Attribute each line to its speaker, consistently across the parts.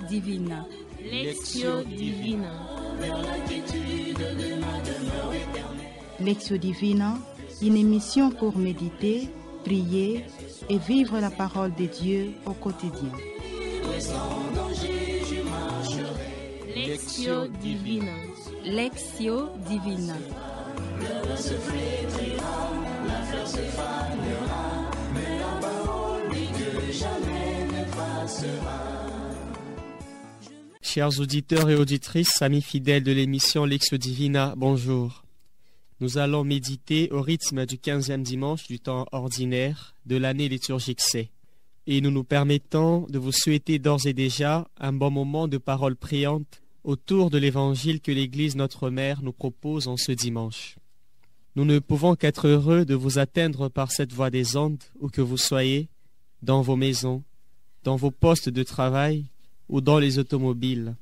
Speaker 1: Divina.
Speaker 2: Lectio Divina.
Speaker 3: Lectio Divina, une émission pour méditer, prier et vivre la parole de Dieu au quotidien.
Speaker 2: Lectio Divina.
Speaker 1: Lectio Divina.
Speaker 4: Chers auditeurs et auditrices, amis fidèles de l'émission Lectio Divina, bonjour. Nous allons méditer au rythme du 15e dimanche du temps ordinaire de l'année liturgique C. Et nous nous permettons de vous souhaiter d'ores et déjà un bon moment de parole priante autour de l'évangile que l'Église notre Mère nous propose en ce dimanche. Nous ne pouvons qu'être heureux de vous atteindre par cette voie des ondes, où que vous soyez, dans vos maisons, dans vos postes de travail ou dans les automobiles,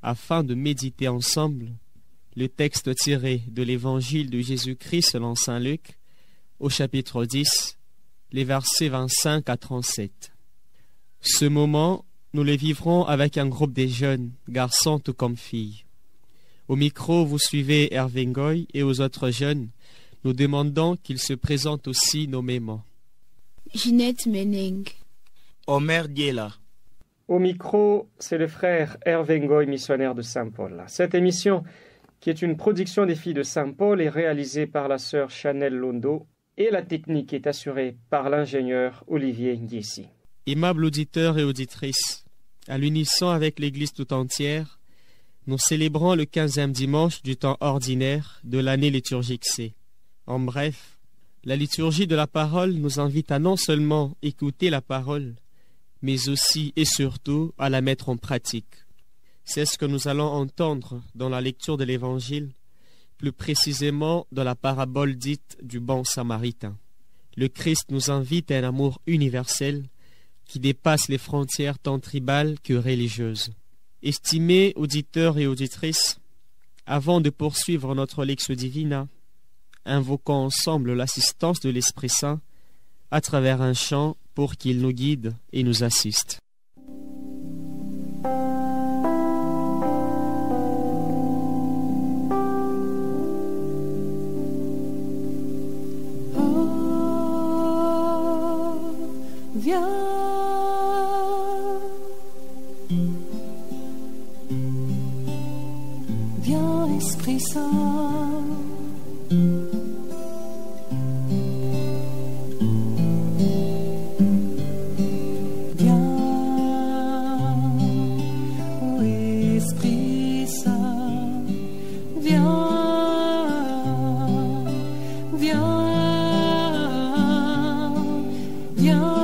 Speaker 4: afin de méditer ensemble le texte tiré de l'évangile de Jésus-Christ selon saint Luc, au chapitre 10, les versets 25 à 37. Ce moment, nous le vivrons avec un groupe de jeunes, garçons tout comme filles. Au micro, vous suivez Hervé Ngoy, et aux autres jeunes, nous demandons qu'ils se présentent aussi nommément.
Speaker 5: Ginette Menning.
Speaker 6: Omer Diela.
Speaker 7: Au micro, c'est le frère Hervé Ngoy, missionnaire de Saint-Paul. Cette émission, qui est une production des filles de Saint-Paul, est réalisée par la sœur Chanel Londo et la technique est assurée par l'ingénieur Olivier Ngiesi.
Speaker 4: Aimables auditeurs et auditrices, à l'unisson avec l'Église tout entière, nous célébrons le 15e dimanche du temps ordinaire de l'année liturgique C. En bref, la liturgie de la parole nous invite à non seulement écouter la parole, mais aussi et surtout à la mettre en pratique. C'est ce que nous allons entendre dans la lecture de l'Évangile, plus précisément dans la parabole dite du bon samaritain. Le Christ nous invite à un amour universel qui dépasse les frontières tant tribales que religieuses. Estimés auditeurs et auditrices, avant de poursuivre notre Lectio Divina, invoquons ensemble l'assistance de l'Esprit Saint à travers un chant pour qu'il nous guide et nous assiste.
Speaker 8: Viens, Esprit Saint. Viens, ô Esprit Saint. Viens, viens, viens.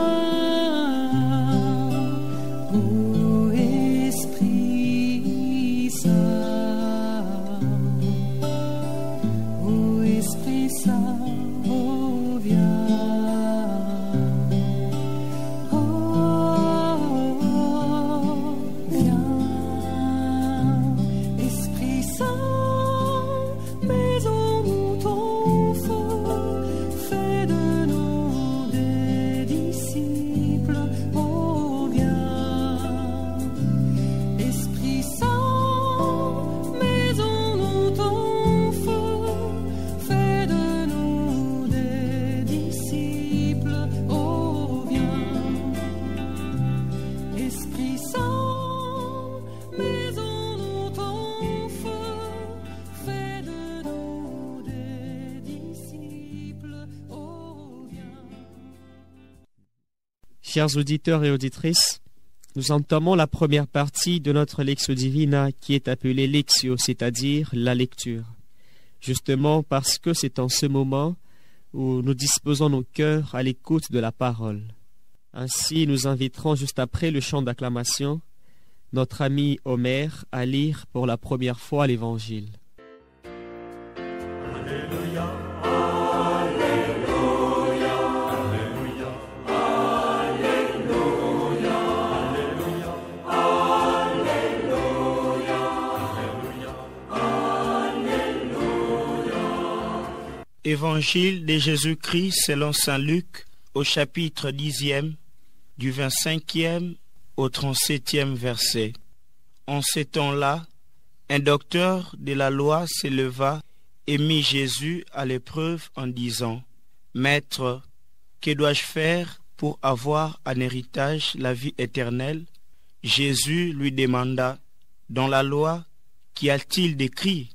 Speaker 4: Chers auditeurs et auditrices, nous entamons la première partie de notre Lectio Divina qui est appelée Lectio, c'est-à-dire la lecture. Justement parce que c'est en ce moment où nous disposons nos cœurs à l'écoute de la parole. Ainsi, nous inviterons juste après le chant d'acclamation notre ami Omer à lire pour la première fois l'Évangile.
Speaker 9: Alléluia.
Speaker 6: Évangile de Jésus-Christ selon saint Luc, au chapitre 10e, du 25e au 37e verset. En ces temps-là, un docteur de la loi s'éleva et mit Jésus à l'épreuve en disant, « Maître, que dois-je faire pour avoir en héritage la vie éternelle ?» Jésus lui demanda, « Dans la loi, qu'y a-t-il d'écrit?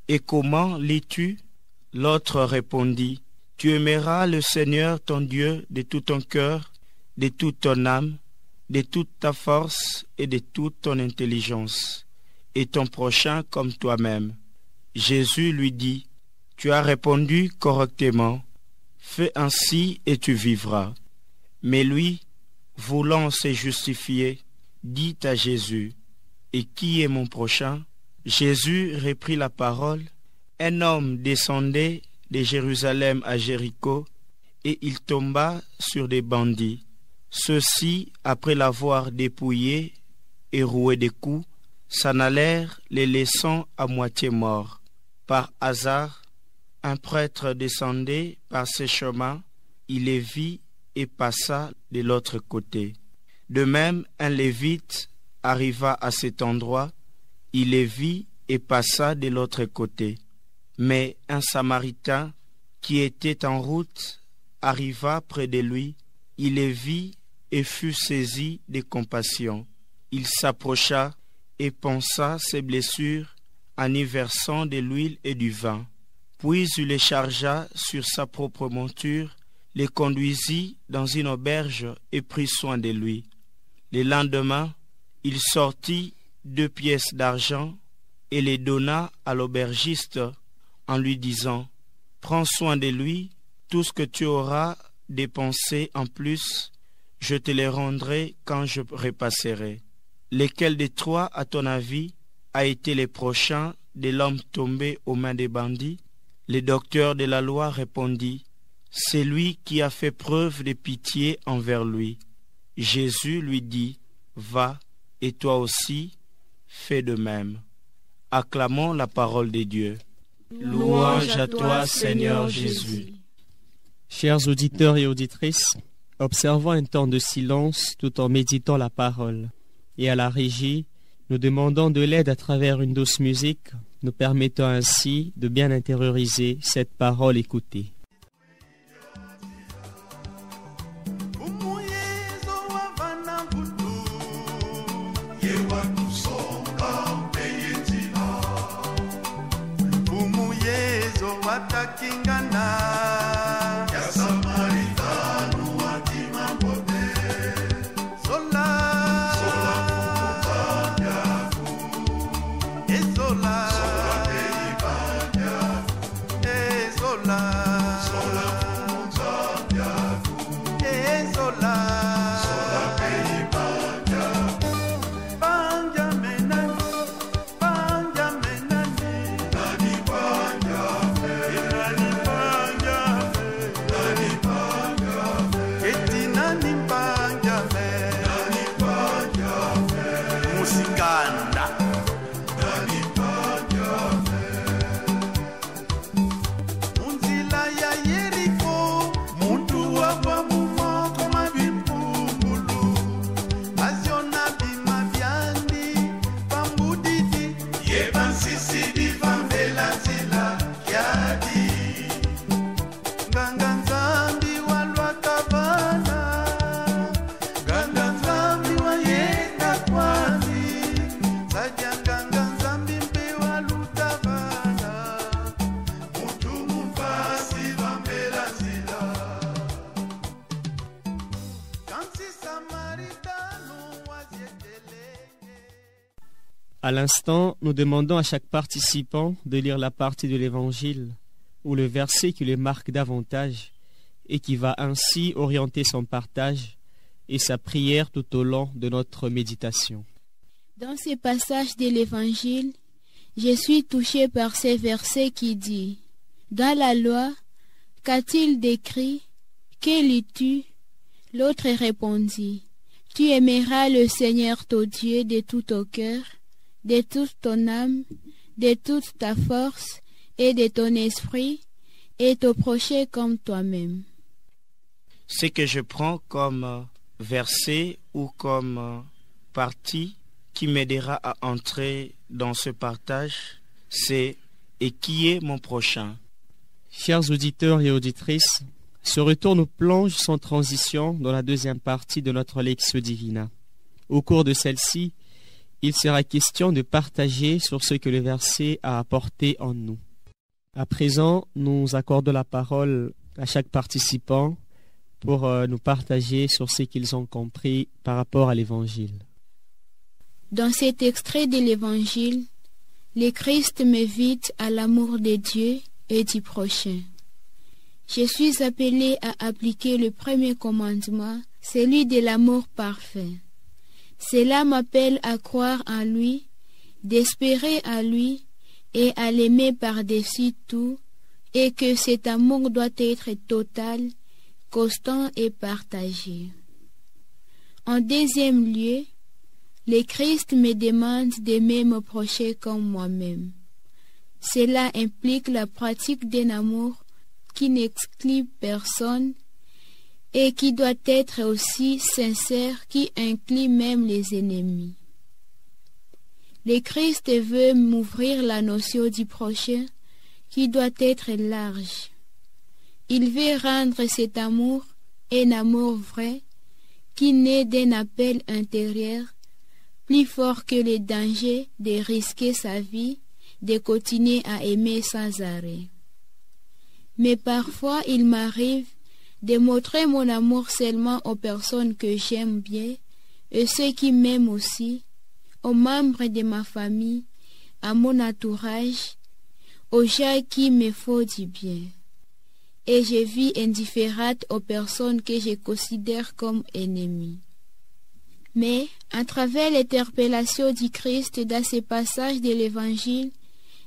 Speaker 6: Et comment lis-tu » L'autre répondit, « Tu aimeras le Seigneur ton Dieu de tout ton cœur, de toute ton âme, de toute ta force et de toute ton intelligence, et ton prochain comme toi-même. » Jésus lui dit, « Tu as répondu correctement, fais ainsi et tu vivras. » Mais lui, voulant se justifier, dit à Jésus, « Et qui est mon prochain ?» Jésus reprit la parole, « Un homme descendait de Jérusalem à Jéricho, et il tomba sur des bandits. Ceux-ci, après l'avoir dépouillé et roué des coups, s'en allèrent, les laissant à moitié morts. Par hasard, un prêtre descendait par ce chemin, il les vit et passa de l'autre côté. De même, un lévite arriva à cet endroit, il les vit et passa de l'autre côté. Mais un samaritain qui était en route arriva près de lui, il les vit et fut saisi de compassion. Il s'approcha et pansa ses blessures en y versant de l'huile et du vin. Puis il les chargea sur sa propre monture, les conduisit dans une auberge et prit soin de lui. Le lendemain, il sortit 2 pièces d'argent et les donna à l'aubergiste en lui disant, « Prends soin de lui, tout ce que tu auras dépensé en plus, je te les rendrai quand je repasserai. » Lequel des trois, à ton avis, a été le prochain de l'homme tombé aux mains des bandits? Le docteur de la loi répondit, « C'est lui qui a fait preuve de pitié envers lui. » Jésus lui dit, « Va, et toi aussi, fais de même. » Acclamons la parole de Dieu. Louange à toi, Seigneur Jésus.
Speaker 4: Chers auditeurs et auditrices, observons un temps de silence tout en méditant la parole. Et à la régie, nous demandons de l'aide à travers une douce musique, nous permettant ainsi de bien intérioriser cette parole écoutée. À l'instant, nous demandons à chaque participant de lire la partie de l'Évangile ou le verset qui le marque davantage et qui va ainsi orienter son partage et sa prière tout au long de notre méditation.
Speaker 5: Dans ce passage de l'Évangile, je suis touché par ces versets qui dit « Dans la loi, qu'a-t-il décrit? Que lis-tu » L'autre répondit « Tu aimeras le Seigneur ton Dieu de tout ton cœur, de toute ton âme, de toute ta force et de ton esprit, et ton prochain comme toi-même. »
Speaker 6: Ce que je prends comme verset ou comme partie qui m'aidera à entrer dans ce partage, c'est « Et qui est mon prochain ?»
Speaker 4: Chers auditeurs et auditrices, ce retour nous plonge sans transition dans la deuxième partie de notre Lectio Divina. Au cours de celle-ci, il sera question de partager sur ce que le verset a apporté en nous. À présent, nous accordons la parole à chaque participant pour nous partager sur ce qu'ils ont compris par rapport à l'Évangile.
Speaker 5: Dans cet extrait de l'Évangile, le Christ m'invite à l'amour de Dieu et du prochain. Je suis appelé à appliquer le premier commandement, celui de l'amour parfait. Cela m'appelle à croire en lui, d'espérer en lui et à l'aimer par-dessus tout, et que cet amour doit être total, constant et partagé. En deuxième lieu, le Christ me demande d'aimer mon prochain comme moi-même. Cela implique la pratique d'un amour qui n'exclut personne et qui doit être aussi sincère, qui inclut même les ennemis. Le Christ veut m'ouvrir la notion du prochain qui doit être large. Il veut rendre cet amour un amour vrai qui naît d'un appel intérieur plus fort que le danger de risquer sa vie, de continuer à aimer sans arrêt. Mais parfois il m'arrive de montrer mon amour seulement aux personnes que j'aime bien et ceux qui m'aiment aussi, aux membres de ma famille, à mon entourage, aux gens qui me font du bien. Et je vis indifférente aux personnes que je considère comme ennemies. Mais, à travers l'interpellation du Christ dans ces passages de l'Évangile,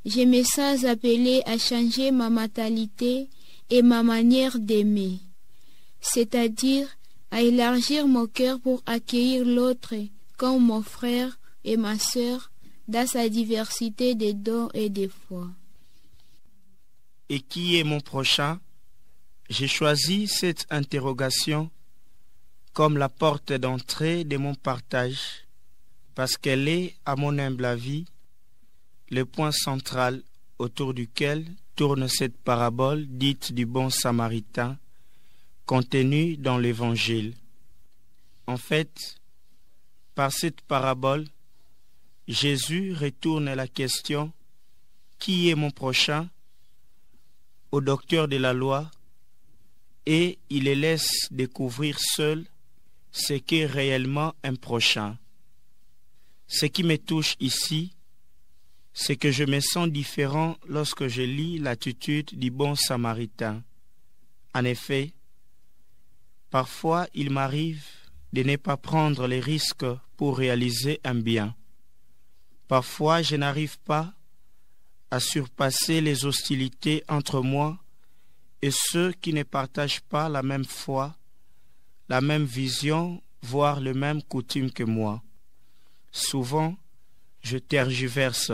Speaker 5: je me sens appelée à changer ma mentalité et ma manière d'aimer, c'est-à-dire à élargir mon cœur pour accueillir l'autre comme mon frère et ma sœur dans sa diversité de dons et de foi.
Speaker 6: Et qui est mon prochain? J'ai choisi cette interrogation comme la porte d'entrée de mon partage, parce qu'elle est, à mon humble avis, le point central autour duquel tourne cette parabole dite du bon samaritain, contenue dans l'Évangile. En fait, par cette parabole, Jésus retourne la question « Qui est mon prochain ?» au docteur de la loi, et il les laisse découvrir seuls ce qu'est réellement un prochain. Ce qui me touche ici, c'est que je me sens différent lorsque je lis l'attitude du bon samaritain. En effet, parfois il m'arrive de ne pas prendre les risques pour réaliser un bien. Parfois je n'arrive pas à surpasser les hostilités entre moi et ceux qui ne partagent pas la même foi, la même vision, voire le même coutume que moi. Souvent, je tergiverse.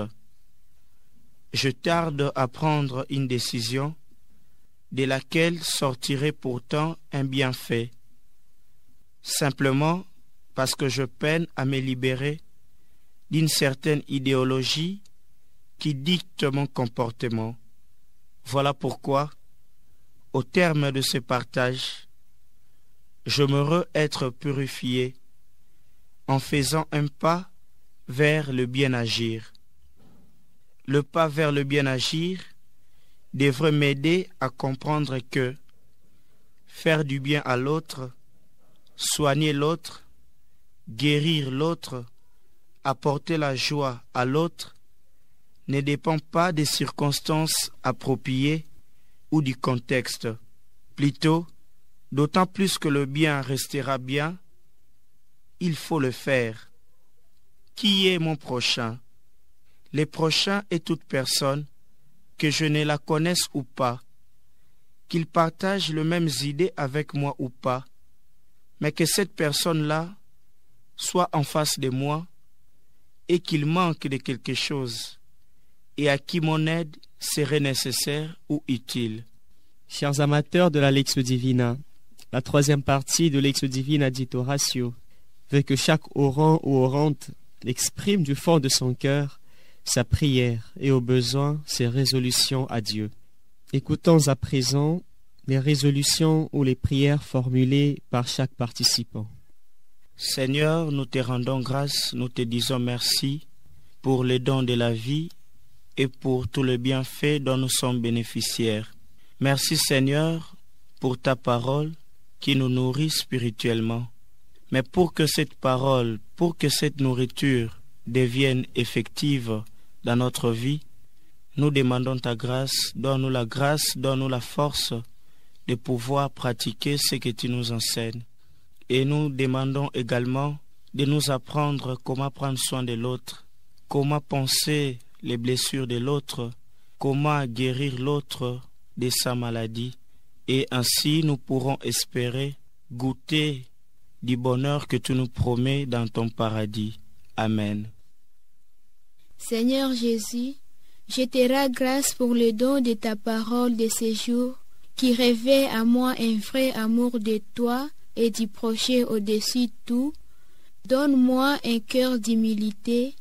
Speaker 6: Je tarde à prendre une décision de laquelle sortirait pourtant un bienfait, simplement parce que je peine à me libérer d'une certaine idéologie qui dicte mon comportement. Voilà pourquoi, au terme de ce partage, j'aimerais être purifié en faisant un pas vers le bien agir. Le pas vers le bien agir devrait m'aider à comprendre que faire du bien à l'autre, soigner l'autre, guérir l'autre, apporter la joie à l'autre, ne dépend pas des circonstances appropriées ou du contexte. Plutôt, d'autant plus que le bien restera bien, il faut le faire. Qui est mon prochain? Le prochain est toute personne, que je ne la connaisse ou pas, qu'il partage les mêmes idées avec moi ou pas, mais que cette personne-là soit en face de moi et qu'il manque de quelque chose et à qui mon aide serait nécessaire ou utile.
Speaker 4: Chers amateurs de la Lectio Divina, la troisième partie de Lectio Divina dite Oratio veut que chaque orant ou orante exprime du fond de son cœur sa prière et au besoin ses résolutions à Dieu. Écoutons à présent les résolutions ou les prières formulées par chaque participant.
Speaker 6: Seigneur, nous te rendons grâce, nous te disons merci pour les dons de la vie et pour tout le bienfait dont nous sommes bénéficiaires. Merci Seigneur pour ta parole qui nous nourrit spirituellement. Mais pour que cette parole, pour que cette nourriture devienne effective dans notre vie, nous demandons ta grâce, donne-nous la force de pouvoir pratiquer ce que tu nous enseignes. Et nous demandons également de nous apprendre comment prendre soin de l'autre, comment penser les blessures de l'autre, comment guérir l'autre de sa maladie. Et ainsi nous pourrons espérer goûter du bonheur que tu nous promets dans ton paradis. Amen.
Speaker 5: Seigneur Jésus, je te rends grâce pour le don de ta parole de ce jour qui révèle à moi un vrai amour de toi et du prochain au-dessus de tout. Donne-moi un cœur d'humilité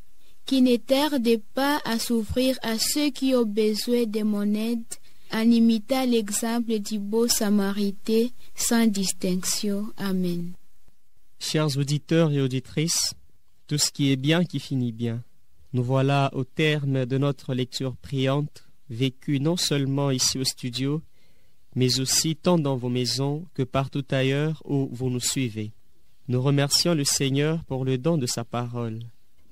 Speaker 5: qui ne tarde pas à s'ouvrir à ceux qui ont besoin de mon aide, en imitant l'exemple du beau Samaritain sans distinction. Amen.
Speaker 4: Chers auditeurs et auditrices, tout ce qui est bien qui finit bien. Nous voilà au terme de notre lecture priante, vécue non seulement ici au studio, mais aussi tant dans vos maisons que partout ailleurs où vous nous suivez. Nous remercions le Seigneur pour le don de sa parole.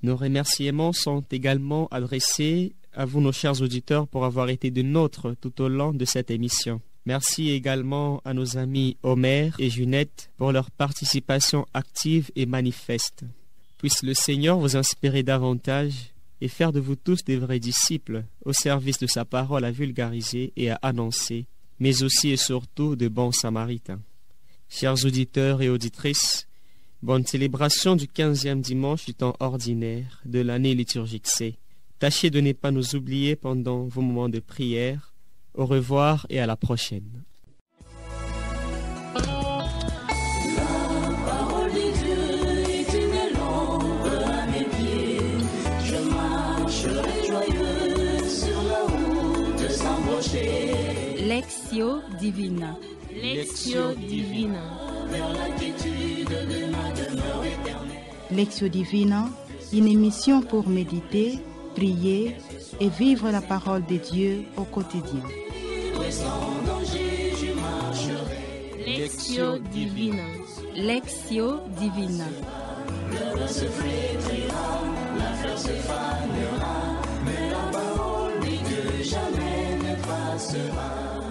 Speaker 4: Nos remerciements sont également adressés à vous, nos chers auditeurs, pour avoir été de nôtres tout au long de cette émission. Merci également à nos amis Omer et Junette pour leur participation active et manifeste. Puisse le Seigneur vous inspirer davantage et faire de vous tous des vrais disciples au service de sa parole à vulgariser et à annoncer, mais aussi et surtout de bons samaritains. Chers auditeurs et auditrices, bonne célébration du 15e dimanche du temps ordinaire de l'année liturgique C. Tâchez de ne pas nous oublier pendant vos moments de prière. Au revoir et à la prochaine.
Speaker 1: Lectio Divina.
Speaker 2: Lectio Divina.
Speaker 3: Lectio Divina, une émission pour méditer, prier et vivre la parole de Dieu au quotidien.
Speaker 2: Lectio Divina.
Speaker 1: Lectio Divina.
Speaker 8: Le se flétrira, la fleur se fanera, mais la parole de Dieu jamais ne passera.